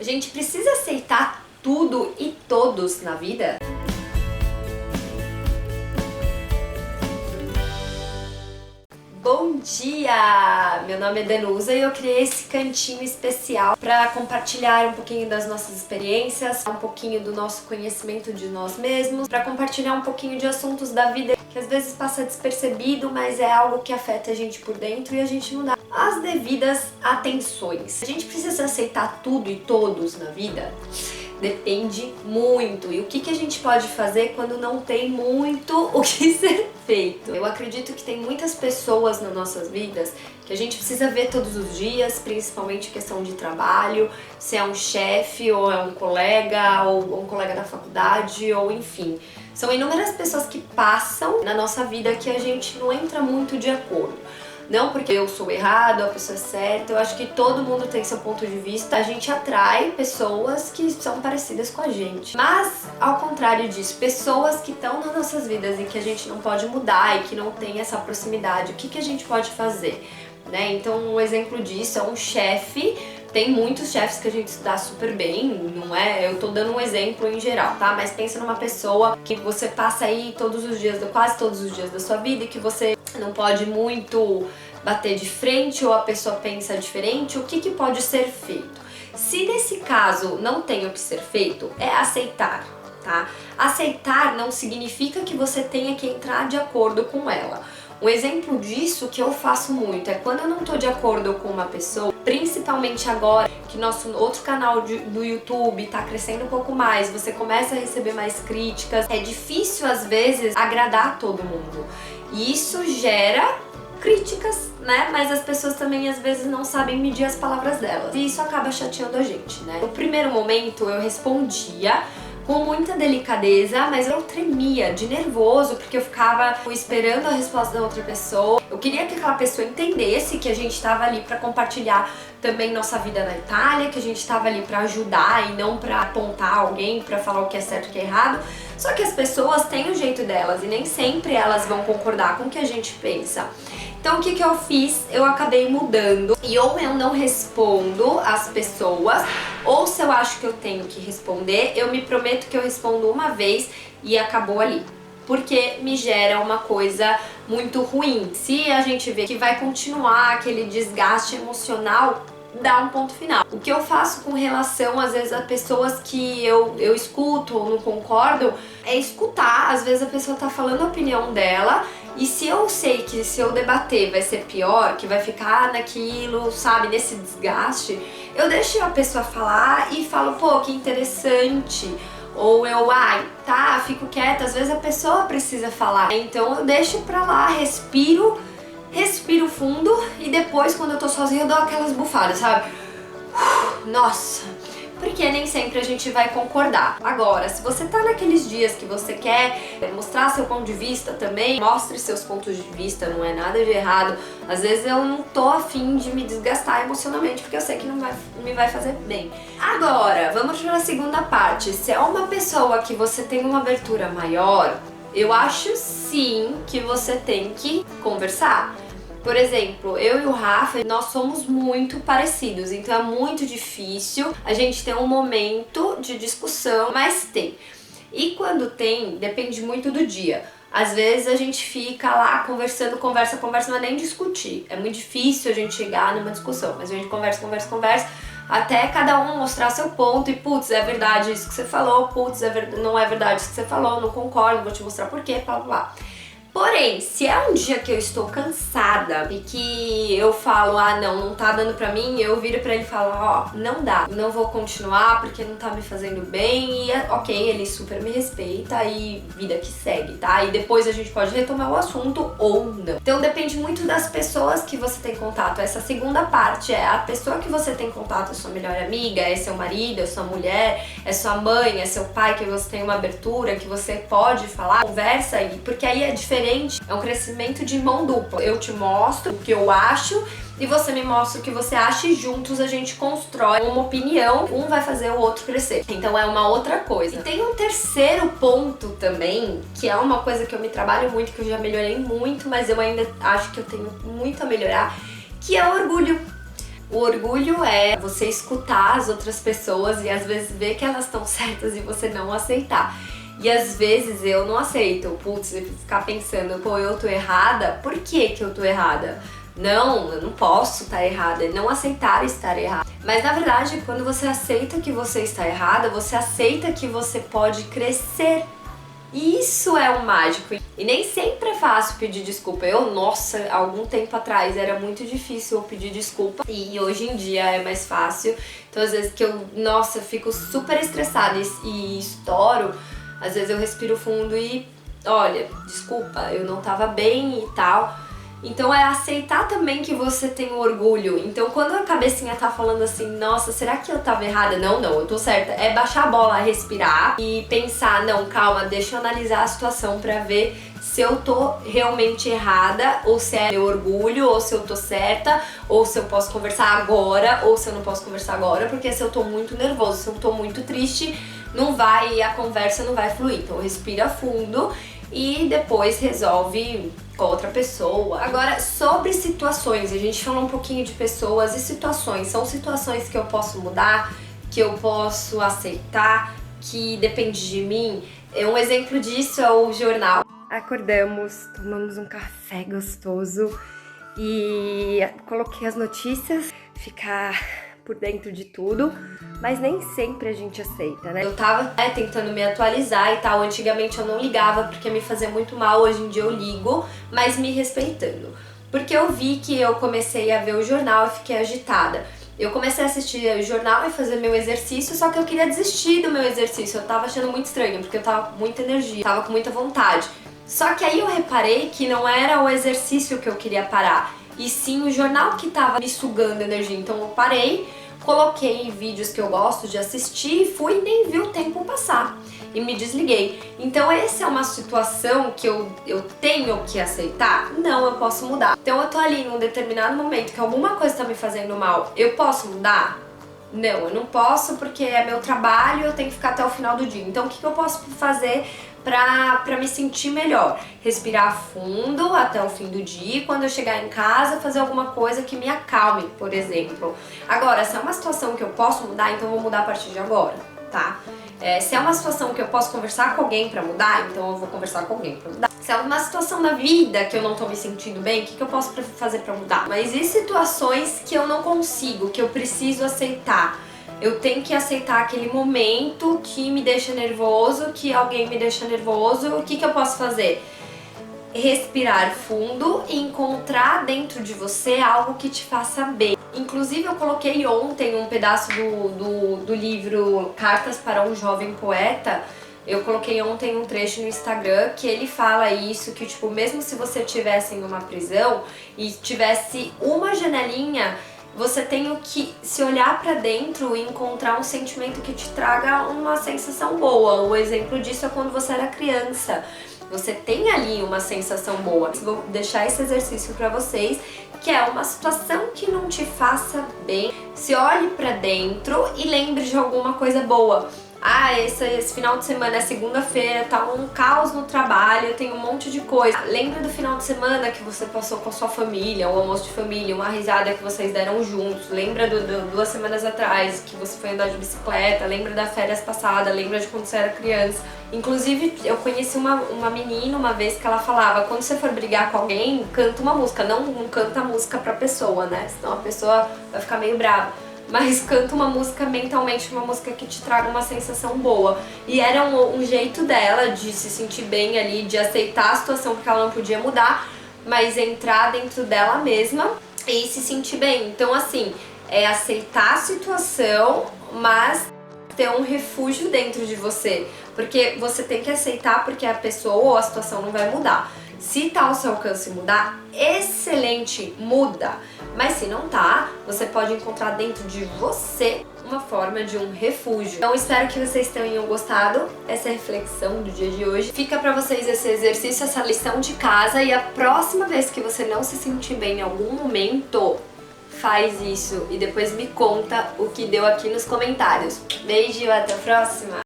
A gente precisa aceitar tudo e todos na vida? Bom dia! Meu nome é Danusa e eu criei esse cantinho especial para compartilhar um pouquinho das nossas experiências, um pouquinho do nosso conhecimento de nós mesmos, para compartilhar um pouquinho de assuntos da vida que às vezes passa despercebido, mas é algo que afeta a gente por dentro e a gente não dá as devidas atenções. A gente precisa aceitar tudo e todos na vida? Depende muito. E o que a gente pode fazer quando não tem muito o que ser feito? Eu acredito que tem muitas pessoas nas nossas vidas que a gente precisa ver todos os dias, principalmente questão de trabalho, se é um chefe, ou é um colega, ou um colega da faculdade, ou enfim. São inúmeras pessoas que passam na nossa vida que a gente não entra muito de acordo. Não porque eu sou errado, a pessoa é certa, eu acho que todo mundo tem seu ponto de vista, a gente atrai pessoas que são parecidas com a gente. Mas, ao contrário disso, pessoas que estão nas nossas vidas e que a gente não pode mudar e que não tem essa proximidade, o que a gente pode fazer? Né? Então, um exemplo disso é um chefe. Tem muitos chefes que a gente se dá super bem, não é? Eu tô dando um exemplo em geral, tá? Mas pensa numa pessoa que você passa aí todos os dias, quase todos os dias da sua vida e que você não pode muito bater de frente ou a pessoa pensa diferente, o que pode ser feito? Se nesse caso não tem o que ser feito, é aceitar, tá? Aceitar não significa que você tenha que entrar de acordo com ela. Um exemplo disso que eu faço muito é quando eu não tô de acordo com uma pessoa, principalmente agora que nosso outro canal do YouTube tá crescendo um pouco mais, você começa a receber mais críticas, é difícil às vezes agradar todo mundo. E isso gera críticas, né? Mas as pessoas também às vezes não sabem medir as palavras delas. E isso acaba chateando a gente, né? No primeiro momento eu respondia com muita delicadeza, mas eu tremia de nervoso porque eu ficava esperando a resposta da outra pessoa. Eu queria que aquela pessoa entendesse que a gente estava ali para compartilhar também nossa vida na Itália, que a gente estava ali para ajudar e não para apontar alguém, para falar o que é certo e o que é errado. Só que as pessoas têm o jeito delas e nem sempre elas vão concordar com o que a gente pensa. Então o que eu fiz? Eu acabei mudando e ou eu não respondo às pessoas, ou se eu acho que eu tenho que responder, eu me prometo que eu respondo uma vez e acabou ali. Porque me gera uma coisa muito ruim. Se a gente vê que vai continuar aquele desgaste emocional, dá um ponto final. O que eu faço com relação, às vezes, a pessoas que eu escuto ou não concordo, é escutar. Às vezes a pessoa tá falando a opinião dela e se eu sei que se eu debater vai ser pior, que vai ficar naquilo, sabe, nesse desgaste, eu deixo a pessoa falar e falo, pô, que interessante. Ou eu, tá, fico quieta. Às vezes a pessoa precisa falar. Então eu deixo pra lá, respiro fundo e depois, quando eu tô sozinha, eu dou aquelas bufadas, sabe? Nossa! Porque nem sempre a gente vai concordar. Agora, se você tá naqueles dias que você quer mostrar seu ponto de vista também, mostre seus pontos de vista, não é nada de errado. Às vezes eu não tô afim de me desgastar emocionalmente, porque eu sei que não me vai fazer bem. Agora, vamos para a segunda parte. Se é uma pessoa que você tem uma abertura maior, eu acho sim que você tem que conversar. Por exemplo, eu e o Rafa, nós somos muito parecidos, então é muito difícil a gente ter um momento de discussão, mas tem. E quando tem, depende muito do dia. Às vezes a gente fica lá conversando, conversa, mas nem discutir. É muito difícil a gente chegar numa discussão, mas a gente conversa, até cada um mostrar seu ponto e, putz, é verdade isso que você falou, putz, não é verdade isso que você falou, não concordo, vou te mostrar por quê, blá blá blá. Porém, se é um dia que eu estou cansada e que eu falo, não tá dando pra mim, eu viro pra ele e falo, não dá, não vou continuar porque não tá me fazendo bem e ok, ele super me respeita e vida que segue, tá? E depois a gente pode retomar o assunto ou não. Então depende muito das pessoas que você tem contato. Essa segunda parte é a pessoa que você tem contato, é sua melhor amiga, é seu marido, é sua mulher, é sua mãe, é seu pai, que você tem uma abertura, que você pode falar, conversa aí, porque aí é diferente. É um crescimento de mão dupla. Eu te mostro o que eu acho e você me mostra o que você acha e juntos a gente constrói uma opinião. Um vai fazer o outro crescer. Então é uma outra coisa. E tem um terceiro ponto também, que é uma coisa que eu me trabalho muito, que eu já melhorei muito, mas eu ainda acho que eu tenho muito a melhorar, que é o orgulho. O orgulho é você escutar as outras pessoas e às vezes ver que elas estão certas e você não aceitar. E às vezes eu não aceito, putz, ficar pensando, pô, eu tô errada, por que eu tô errada? Não, eu não posso estar errada, não aceitar estar errada. Mas na verdade, quando você aceita que você está errada, você aceita que você pode crescer. E isso é o mágico. E nem sempre é fácil pedir desculpa. Nossa, algum tempo atrás era muito difícil eu pedir desculpa. E hoje em dia é mais fácil. Então às vezes que nossa, fico super estressada e estouro, às vezes eu respiro fundo e, olha, desculpa, eu não tava bem e tal. Então é aceitar também que você tem orgulho. Então quando a cabecinha tá falando assim, nossa, será que eu tava errada? Não, eu tô certa. É baixar a bola, respirar e pensar, não, calma, deixa eu analisar a situação pra ver se eu tô realmente errada, ou se é meu orgulho, ou se eu tô certa, ou se eu posso conversar agora, ou se eu não posso conversar agora, porque se eu tô muito nervoso, se eu tô muito triste, a conversa não vai fluir. Então respira fundo e depois resolve com outra pessoa. Agora, sobre situações, a gente falou um pouquinho de pessoas e situações. São situações que eu posso mudar, que eu posso aceitar, que depende de mim. Um exemplo disso é o jornal. Acordamos, tomamos um café gostoso e coloquei as notícias, ficar por dentro de tudo, mas nem sempre a gente aceita, né? Eu tava tentando me atualizar e tal, antigamente eu não ligava porque me fazia muito mal, hoje em dia eu ligo, mas me respeitando. Porque eu vi que eu comecei a ver o jornal e fiquei agitada. Eu comecei a assistir o jornal e fazer meu exercício, só que eu queria desistir do meu exercício, eu tava achando muito estranho, porque eu tava com muita energia, tava com muita vontade. Só que aí eu reparei que não era o exercício que eu queria parar, e sim o jornal que tava me sugando energia. Então eu parei, coloquei vídeos que eu gosto de assistir, fui e nem vi o tempo passar e me desliguei. Então essa é uma situação que eu tenho que aceitar? Não, eu posso mudar. Então eu tô ali num determinado momento que alguma coisa tá me fazendo mal, eu posso mudar? Não, eu não posso porque é meu trabalho, eu tenho que ficar até o final do dia. Então o que eu posso fazer pra me sentir melhor? Respirar fundo até o fim do dia e quando eu chegar em casa fazer alguma coisa que me acalme, por exemplo. Agora, se é uma situação que eu posso mudar, então eu vou mudar a partir de agora, tá? Se é uma situação que eu posso conversar com alguém pra mudar, então eu vou conversar com alguém pra mudar. Se é uma situação da vida que eu não tô me sentindo bem, o que eu posso fazer pra mudar? Mas e situações que eu não consigo, que eu preciso aceitar? Eu tenho que aceitar aquele momento que me deixa nervoso, que alguém me deixa nervoso, o que eu posso fazer? Respirar fundo e encontrar dentro de você algo que te faça bem. Inclusive eu coloquei ontem um pedaço do livro Cartas para um Jovem Poeta. Eu coloquei ontem um trecho no Instagram que ele fala isso, que tipo, mesmo se você estivesse em uma prisão e tivesse uma janelinha, você tem que se olhar pra dentro e encontrar um sentimento que te traga uma sensação boa. O exemplo disso é quando você era criança. Você tem ali uma sensação boa. Vou deixar esse exercício pra vocês, que é uma situação que não te faça bem. Se olhe pra dentro e lembre de alguma coisa boa. Esse final de semana é segunda-feira, tá um caos no trabalho, eu tenho um monte de coisa. Lembra do final de semana que você passou com a sua família, o almoço de família, uma risada que vocês deram juntos. Lembra 2 semanas atrás que você foi andar de bicicleta, lembra da férias passada, lembra de quando você era criança. Inclusive, eu conheci uma menina uma vez que ela falava, quando você for brigar com alguém, canta uma música, não canta a música pra pessoa, né? Senão a pessoa vai ficar meio brava. Mas canta uma música mentalmente, uma música que te traga uma sensação boa. E era um jeito dela de se sentir bem ali, de aceitar a situação porque ela não podia mudar, mas entrar dentro dela mesma e se sentir bem. Então assim, é aceitar a situação, mas ter um refúgio dentro de você. Porque você tem que aceitar porque a pessoa ou a situação não vai mudar. Se tá ao seu alcance mudar, excelente, muda. Mas se não tá, você pode encontrar dentro de você uma forma de um refúgio. Então espero que vocês tenham gostado dessa reflexão do dia de hoje. Fica pra vocês esse exercício, essa lição de casa, e a próxima vez que você não se sentir bem em algum momento, faz isso e depois me conta o que deu aqui nos comentários. Beijo, até a próxima!